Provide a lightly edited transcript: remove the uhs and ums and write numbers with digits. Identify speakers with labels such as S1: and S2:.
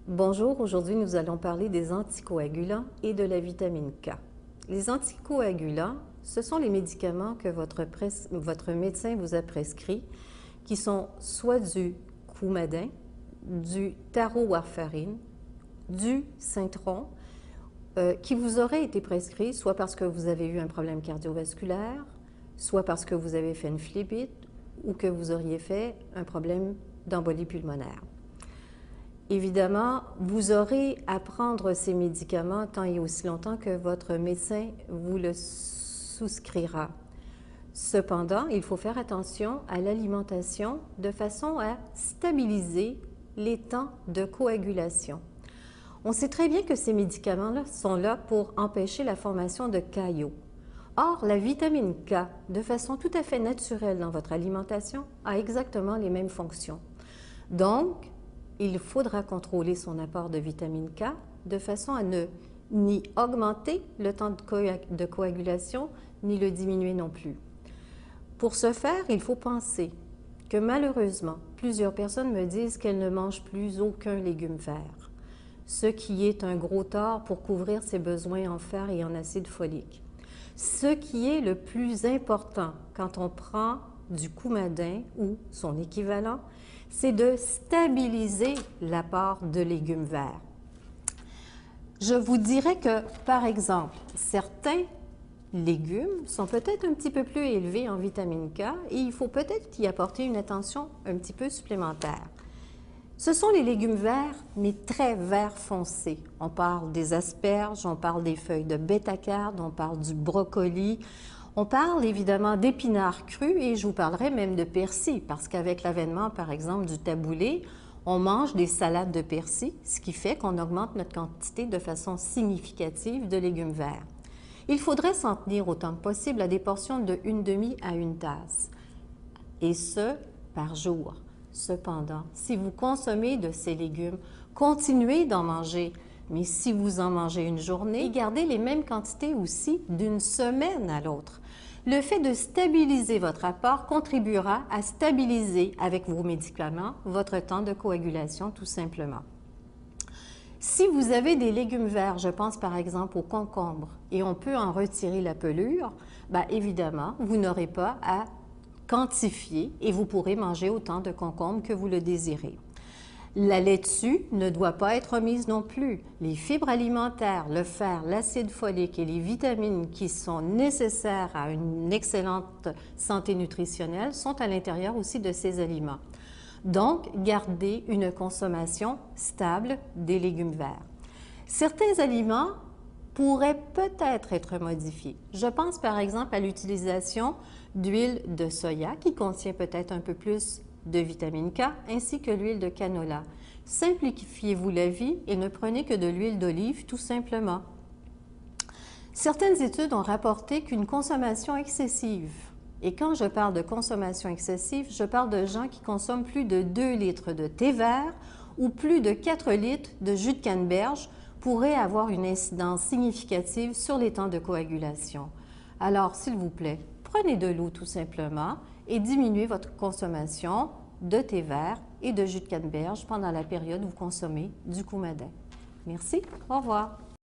S1: Bonjour, aujourd'hui nous allons parler des anticoagulants et de la vitamine K. Les anticoagulants, ce sont les médicaments que votre médecin vous a prescrits, qui sont soit du Coumadin, du Taro-Warfarine, du Syntron, qui vous auraient été prescrits soit parce que vous avez eu un problème cardiovasculaire, soit parce que vous avez fait une phlébite ou que vous auriez fait un problème d'embolie pulmonaire. Évidemment, vous aurez à prendre ces médicaments tant et aussi longtemps que votre médecin vous le souscrira. Cependant, il faut faire attention à l'alimentation de façon à stabiliser les temps de coagulation. On sait très bien que ces médicaments-là sont là pour empêcher la formation de caillots. Or, la vitamine K, de façon tout à fait naturelle dans votre alimentation, a exactement les mêmes fonctions. Donc, il faudra contrôler son apport de vitamine K de façon à ne ni augmenter le temps de coagulation, ni le diminuer non plus. Pour ce faire, il faut penser que malheureusement, plusieurs personnes me disent qu'elles ne mangent plus aucun légume vert, ce qui est un gros tort pour couvrir ses besoins en fer et en acide folique. Ce qui est le plus important quand on prend du Coumadin ou son équivalent, c'est de stabiliser l'apport de légumes verts. Je vous dirais que, par exemple, certains légumes sont peut-être un petit peu plus élevés en vitamine K et il faut peut-être y apporter une attention un petit peu supplémentaire. Ce sont les légumes verts, mais très vert foncé. On parle des asperges, on parle des feuilles de bétacarde, on parle du brocoli, on parle évidemment d'épinards crus et je vous parlerai même de persil parce qu'avec l'avènement, par exemple, du taboulé, on mange des salades de persil, ce qui fait qu'on augmente notre quantité de façon significative de légumes verts. Il faudrait s'en tenir autant que possible à des portions de 1/2 à 1 tasse, et ce, par jour. Cependant, si vous consommez de ces légumes, continuez d'en manger. Mais si vous en mangez une journée, gardez les mêmes quantités aussi d'une semaine à l'autre. Le fait de stabiliser votre apport contribuera à stabiliser avec vos médicaments votre temps de coagulation tout simplement. Si vous avez des légumes verts, je pense par exemple aux concombres, et on peut en retirer la pelure, bien évidemment, vous n'aurez pas à quantifier et vous pourrez manger autant de concombres que vous le désirez. La laitue ne doit pas être omise non plus. Les fibres alimentaires, le fer, l'acide folique et les vitamines qui sont nécessaires à une excellente santé nutritionnelle sont à l'intérieur aussi de ces aliments. Donc, gardez une consommation stable des légumes verts. Certains aliments pourraient peut-être être modifiés. Je pense par exemple à l'utilisation d'huile de soya qui contient peut-être un peu plus de vitamine K ainsi que l'huile de canola. Simplifiez-vous la vie et ne prenez que de l'huile d'olive tout simplement. Certaines études ont rapporté qu'une consommation excessive, et quand je parle de consommation excessive, je parle de gens qui consomment plus de 2 litres de thé vert ou plus de 4 litres de jus de canneberge pourrait avoir une incidence significative sur les temps de coagulation. Alors, s'il vous plaît, prenez de l'eau tout simplement et diminuez votre consommation de thé vert et de jus de canneberge pendant la période où vous consommez du Coumadin. Merci, au revoir.